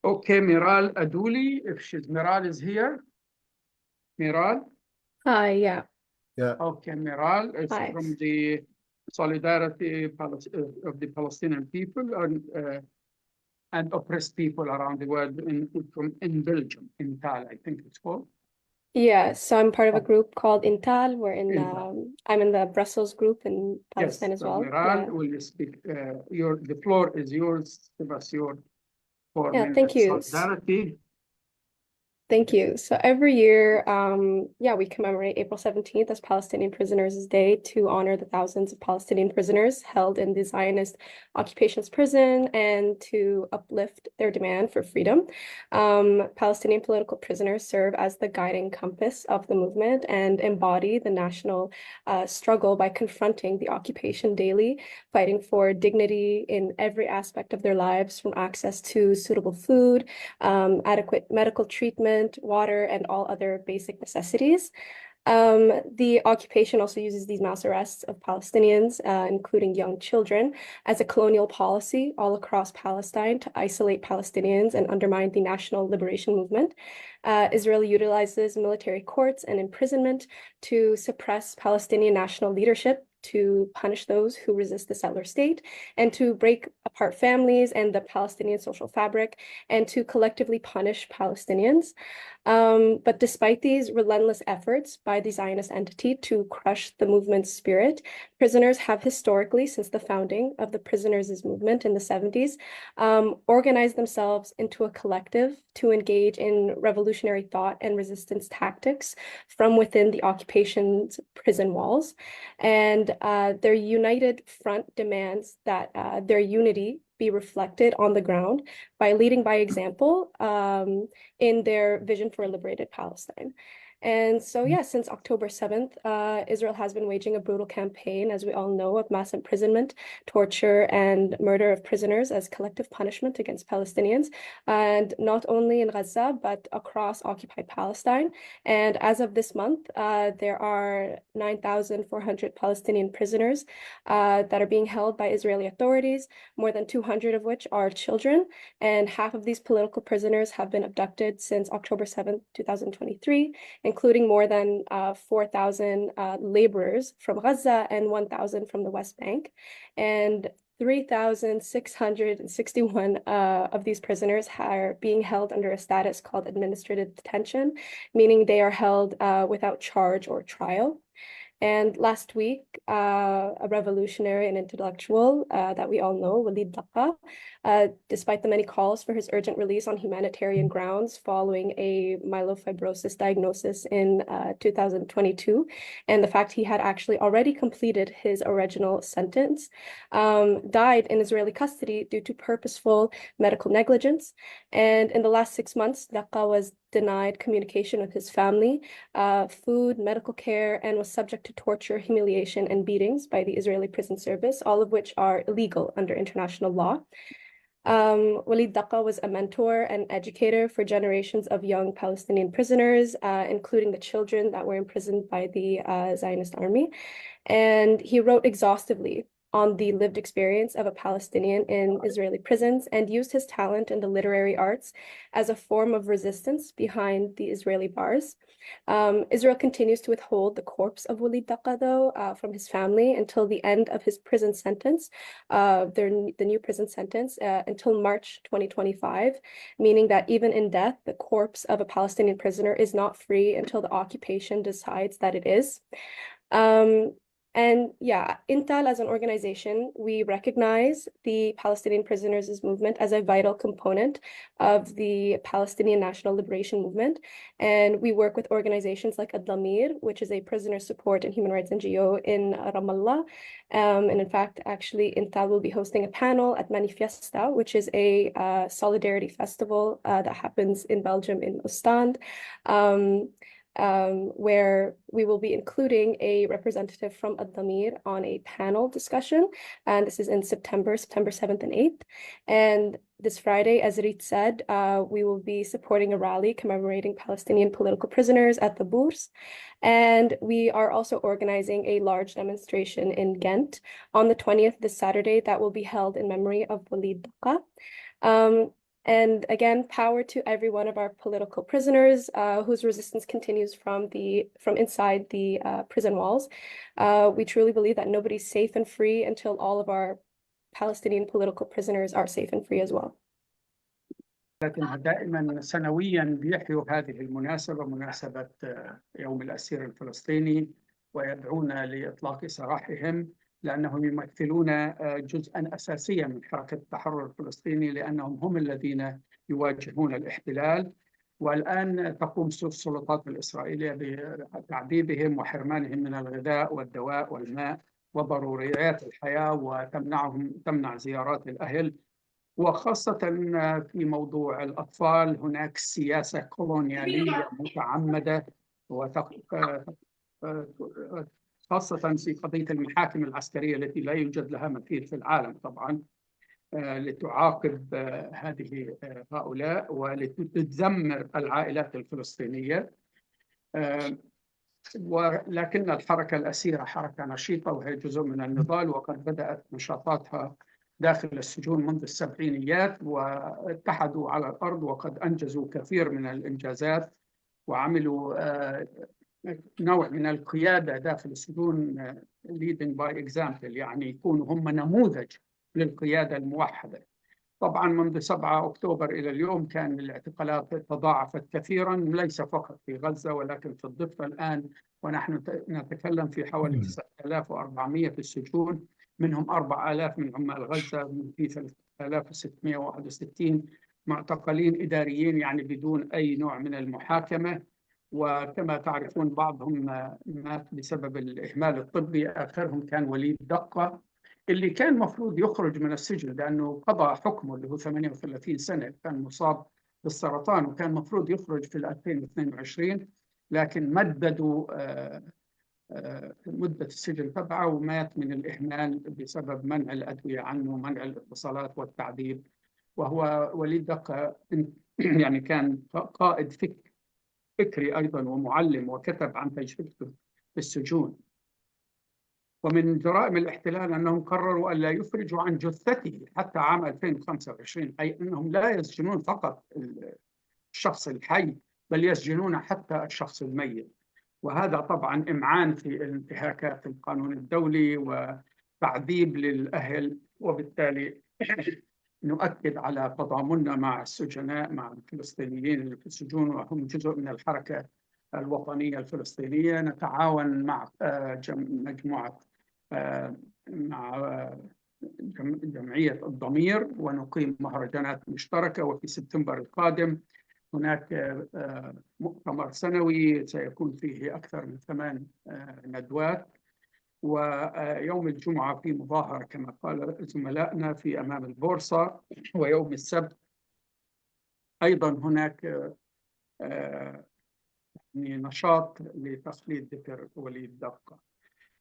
Okay, Miral Aduli, if she's Miral is here. Miral? Hi, yeah. Yeah. Okay, Miral is Hi. from the Solidarity of the Palestinian people and oppressed people around the world in Belgium, in Tal, I think it's called. Yeah, so I'm part of a Oh, group called Intal. in Tal. I'm in the Brussels group in Yes, Palestine as so well. Miral, Yeah. will you speak? The floor is yours. Give us your four Yeah, thank minutes you. solidarity. Thank you. So every year, we commemorate April 17th as Palestinian Prisoners' Day to honor the thousands of Palestinian prisoners held in the Zionist occupation's prison and to uplift their demand for freedom. Palestinian political prisoners serve as the guiding compass of the movement and embody the national struggle by confronting the occupation daily, fighting for dignity in every aspect of their lives, from access to suitable food, adequate medical treatment, water, and all other basic necessities. The occupation also uses these mass arrests of Palestinians, including young children, as a colonial policy all across Palestine to isolate Palestinians and undermine the national liberation movement. Israel utilizes military courts and imprisonment to suppress Palestinian national leadership, to punish those who resist the settler state, and to break apart families and the Palestinian social fabric, and to collectively punish Palestinians. But despite these relentless efforts by the Zionist entity to crush the movement's spirit, prisoners have historically, since the founding of the prisoners' movement in the 70s, organized themselves into a collective to engage in revolutionary thought and resistance tactics from within the occupation's prison walls. And their united front demands that their unity be reflected on the ground by leading by example in their vision for a liberated Palestine. And so, yeah, since October 7th, Israel has been waging a brutal campaign, as we all know, of mass imprisonment, torture, and murder of prisoners as collective punishment against Palestinians, and not only in Gaza, but across occupied Palestine. And as of this month, there are 9,400 Palestinian prisoners that are being held by Israeli authorities, more than 200 of which are children. And half of these political prisoners have been abducted since October 7th, 2023, including more than 4,000 laborers from Gaza and 1,000 from the West Bank. And 3,661 of these prisoners are being held under a status called administrative detention, meaning they are held without charge or trial. And last week, a revolutionary and intellectual that we all know, Walid Daqa, despite the many calls for his urgent release on humanitarian grounds following a myelofibrosis diagnosis in 2022, and the fact he had actually already completed his original sentence, died in Israeli custody due to purposeful medical negligence. And in the last 6 months, Daqa was denied communication with his family, food, medical care, and was subject to torture, humiliation, and beatings by the Israeli prison service, all of which are illegal under international law. Walid Daqa was a mentor and educator for generations of young Palestinian prisoners, including the children that were imprisoned by the Zionist army. And he wrote exhaustively on the lived experience of a Palestinian in Israeli prisons and used his talent in the literary arts as a form of resistance behind the Israeli bars. Israel continues to withhold the corpse of Walid Daqa, though, from his family until the end of his prison sentence, the new prison sentence, until March 2025, meaning that even in death, the corpse of a Palestinian prisoner is not free until the occupation decides that it is. And yeah, Intal as an organization, we recognize the Palestinian prisoners' movement as a vital component of the Palestinian National Liberation Movement. And we work with organizations like Ad-Damir, which is a prisoner support and human rights NGO in Ramallah. And in fact, actually, Intal will be hosting a panel at Manifesta, which is a solidarity festival that happens in Belgium in Ostend. Where we will be including a representative from Ad-Damir on a panel discussion. And this is in September 7th and 8th. And this Friday, as Reet said, we will be supporting a rally commemorating Palestinian political prisoners at the Bourse. And we are also organizing a large demonstration in Ghent on the 20th, this Saturday, that will be held in memory of Walid Daqa. And again, power to every one of our political prisoners whose resistance continues from inside the prison walls. We truly believe that nobody's safe and free until all of our Palestinian political prisoners are safe and free as well. لكن دائما سنويا بيحيوا هذه المناسبة، مناسبة يوم الأسير الفلسطيني، ويدعون لإطلاق سراحهم، لأنهم يمثلون جزءا أساسيا من حركة التحرر الفلسطيني، لأنهم هم الذين يواجهون الاحتلال. والآن تقوم السلطات الإسرائيلية بتعذيبهم وحرمانهم من الغذاء والدواء والماء وضروريات الحياة، تمنع زيارات الأهل. وخاصة في موضوع الأطفال هناك سياسة كولونيالية متعمدة، خاصة في قضية المحاكم العسكرية التي لا يوجد لها مثيل في العالم طبعا، لتعاقب هؤلاء ولتدمر العائلات الفلسطينية. ولكن الحركة الأسيرة حركة نشيطة وهي جزء من النضال، وقد بدأت نشاطاتها داخل السجون منذ السبعينيات، واتحدوا على الأرض وقد أنجزوا كثير من الإنجازات، وعملوا نوع من القيادة داخل السجون، leading by example، يعني يكونوا هم نموذج للقيادة الموحدة. طبعا منذ 7 أكتوبر إلى اليوم كان الاعتقالات تضاعفت كثيرا، ليس فقط في غزة ولكن في الضفة الآن، ونحن نتكلم في حوالي 9400 في السجون، منهم 4000 من عمال غزة، في 3661 معتقلين إداريين، يعني بدون أي نوع من المحاكمة. وكما تعرفون بعضهم مات بسبب الإهمال الطبي، آخرهم كان وليد دقة اللي كان مفروض يخرج من السجن لأنه قضى حكمه اللي هو 38 سنة، كان مصاب بالسرطان وكان مفروض يخرج في 2022، لكن مددوا مدة السجن تبعه ومات من الإهمال بسبب منع الأدوية عنه ومنع الاتصالات والتعذيب. وهو وليد دقة يعني كان قائد فكري أيضا ومعلم، وكتب عن تجربته في السجون. ومن جرائم الاحتلال أنهم قرروا ألا يفرجوا عن جثته حتى عام 2025، أي أنهم لا يسجنون فقط الشخص الحي بل يسجنون حتى الشخص الميت. وهذا طبعا إمعان في انتهاكات القانون الدولي وتعذيب للأهل، وبالتالي نؤكد على تضامننا مع السجناء، مع الفلسطينيين اللي في السجون وهم جزء من الحركة الوطنية الفلسطينية. نتعاون مع مجموعة مع جمعية الضمير ونقيم مهرجانات مشتركة. وفي سبتمبر القادم هناك مؤتمر سنوي سيكون فيه أكثر من 8 ندوات، ويوم الجمعة في مظاهرة كما قال زملائنا في أمام البورصة، ويوم السبت أيضا هناك نشاط لتخليد ذكر وليد دقة.